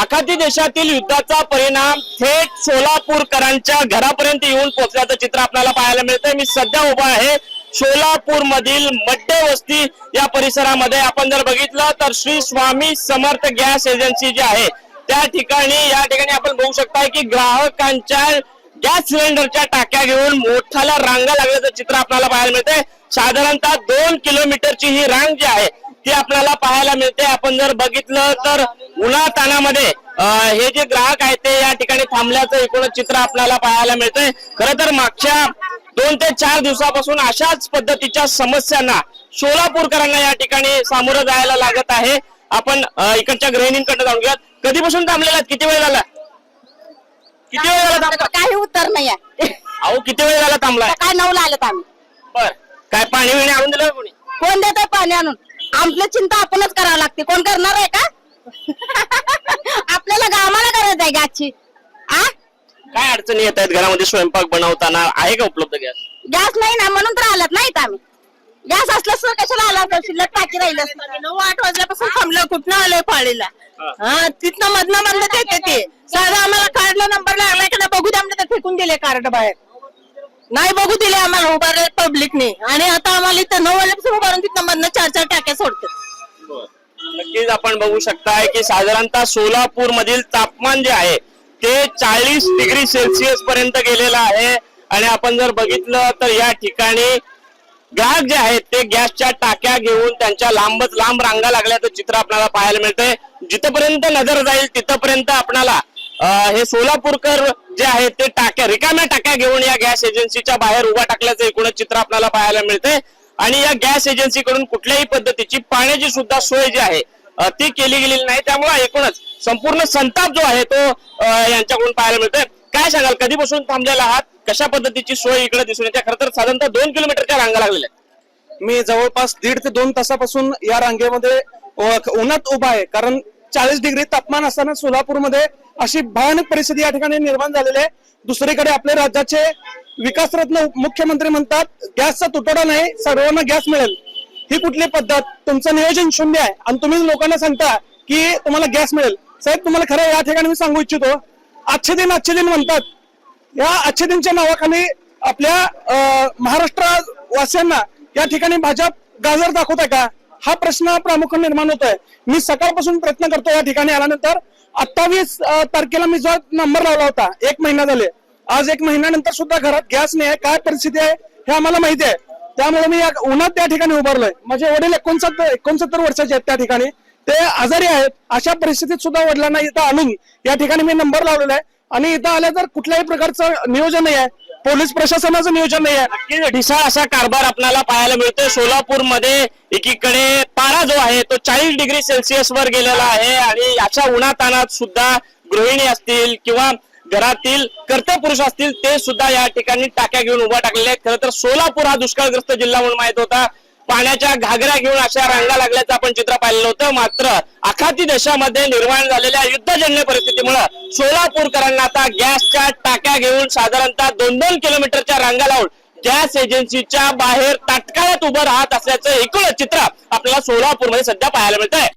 आखाती देशातील युद्धाचा परिणाम थेट सोलापूरकरांच्या घरापर्यंत येऊन पोहोचल्याचं चित्र आपल्याला पाहायला मिळतंय। मी सध्या उभा आहे सोलापूर मधील मड्डे वस्ती या परिसरामध्ये। आपण जर बघितलं तर श्री स्वामी समर्थ गॅस एजन्सी जी आहे त्या ठिकाणी आपण बघू शकता की ग्राहकांच्या गॅस सिलेंडरच्या टाक्या घेऊन मोठ्याला रांगा लागल्याचं चित्र आपल्याला पाहायला मिळतंय। साधारणतः 2 किलोमीटरची ही रांग जी आहे ती आपल्याला पाहायला मिळते। आपण जर बघितलं तर उन्हातानामध्ये हे जे ग्राहक आहेत ते या ठिकाणी थांबल्याचं एकूण चित्र आपल्याला पाहायला मिळतंय। खरं तर मागच्या 2 ते 4 दिवसापासून अशाच पद्धतीच्या समस्यांना सोलापूरकरांना या ठिकाणी सामोरं जायला लागत आहे। आपण इकडच्या गृहिणींकडे जाऊन घेऊयात। कधीपासून थांबलेला, किती वेळ झाला? किती वेळ झाला थांबला? काही उत्तर नाही आहे। अहो किती वेळ झाला थांबलाय? काय 9ला आलेत आम्ही। बर, काय पाणी विणी आणून दिलं कोणी? कोण देतंय पाणी आणून? आपलं चिंता आपणच करावं लागते, कोण करणार आहे का? आपल्याला गावाला गरज आहे गॅसची। काय अडचणी येत आहेत घरामध्ये स्वयंपाक बनवताना? आहे का उपलब्ध गॅस? गॅस नाही ना म्हणून तर आलात नाहीत आम्ही। गॅस असल्यास कशाला आला तर शिल्लक टाकी राहिलं 9-8 वाजल्यापासून थांबलं, कुठनं आलंय पाळीला? तिथनं मधनं म्हणलं ते साधा आम्हाला कार्डला नंबर लागलाय का नाही बघू दे, आम्हाला फेकून दिले कार्ड बाहेर, नाही बघू दिले आम्हाला उभारले पब्लिकने। आणि आता आम्हाला इथं 9 वाजल्यापासून उभारून तिथनं मधनं 4-4 टाक्या सोडते। नक्कीच आपण बघू शकताय की साधारणतः सोलापूर मधील तापमान जे आहे ते 40 डिग्री सेल्सिअस पर्यंत गेलेलं आहे। आणि आपण जर बघितलं तर या ठिकाणी ग्राहक जे आहेत ते गॅसच्या टाक्या घेऊन त्यांच्या लांबच लांब रांगा लागल्याचं चित्र आपल्याला पाहायला मिळतंय। जिथपर्यंत नजर जाईल तिथपर्यंत आपल्याला हे सोलापूरकर जे आहेत ते टाक्या, रिकाम्या टाक्या घेऊन या गॅस एजन्सीच्या बाहेर उभा टाकल्याचं एकूणच चित्र आपल्याला पाहायला मिळतंय। आणि या गॅस एजन्सीकडून कुठल्याही पद्धतीची पाण्याची सुद्धा सोय जी आहे ती केली गेलेली नाही। त्यामुळे एकूणच संपूर्ण संताप जो आहे तो यांच्याकडून पाहायला मिळतोय। काय सांगाल, कधीपासून थांबलेला आहात? कशा पद्धतीची सोय इकडे दिसून येते? खरं तर साधारणतः 2 किलोमीटरच्या रांगा लागलेल्या आहेत। मी जवळपास 1.5 ते 2 तासापासून या रांगेमध्ये उन्हात उभा आहे, कारण 40 डिग्री तापमान असताना सोलापूरमध्ये अशी भयानक परिस्थिती या ठिकाणी निर्माण झालेली आहे। दुसरीकडे आपल्या राज्याचे विकासरत्न मुख्यमंत्री म्हणतात गॅसचा तुटवडा नाही, सर्वांना गॅस मिळेल। ही कुठली पद्धत? तुमचं नियोजन शून्य आहे आणि तुम्ही लोकांना सांगता की तुम्हाला गॅस मिळेल। साहेब, तुम्हाला खरं या ठिकाणी मी सांगू इच्छितो, अच्छे दिन म्हणतात। या अच्छे दिनच्या नावाखाली आपल्या महाराष्ट्रवासियांना या ठिकाणी भाजप गाजर दाखवत आहे का? हा प्रश्न प्रामुख्याने निर्माण होतोय। मी सकाळपासून प्रयत्न करतो या ठिकाणी आल्यानंतर। 28 तारखेला मी जो नंबर लावला होता, 1 महिना झाले, आज 1 महिन्यानंतर सुद्धा घरात गॅस नाही आहे। काय परिस्थिती आहे हे आम्हाला माहिती आहे, त्यामुळे मी उन्हात त्या ठिकाणी उभारलोय। माझे वडील 69 वर्षाचे आहेत, त्या ठिकाणी ते आजारी आहेत। अशा परिस्थितीत सुद्धा वडिलांना इथं आणून या ठिकाणी मी नंबर लावलेला आहे। आणि इथं आल्या तर कुठल्याही प्रकारचं नियोजन नाही आहे, पोलीस प्रशासनाचं नियोजन नाही आहे। नक्कीच ढिसाळ असा कारभार आपल्याला पाहायला मिळतोय। सोलापूरमध्ये एकीकडे पारा जो आहे तो 40 डिग्री सेल्सिअस वर गेलेला आहे आणि याच्या उन्हातानात सुद्धा गृहिणी असतील किंवा घरातील कर्ते पुरुष असतील ते सुद्धा या ठिकाणी टाक्या घेऊन उभा टाकलेले आहेत। खरं तर सोलापूर हा दुष्काळग्रस्त जिल्हा म्हणून माहित होता। पाण्याच्या घागऱ्या घेऊन अशा रांगा लागल्याचं आपण चित्र पाहिलं होतं। मात्र आखाती देशामध्ये निर्माण झालेल्या युद्धजन्य परिस्थितीमुळे सोलापूरकरांना आता गॅसच्या टाक्या घेऊन साधारणतः 2-2 किलोमीटरच्या रांगा लावून गॅस एजन्सीच्या बाहेर ताटकळ्यात उभं राहत असल्याचं एकूणच चित्र आपल्याला सोलापूरमध्ये सध्या पाहायला मिळतंय।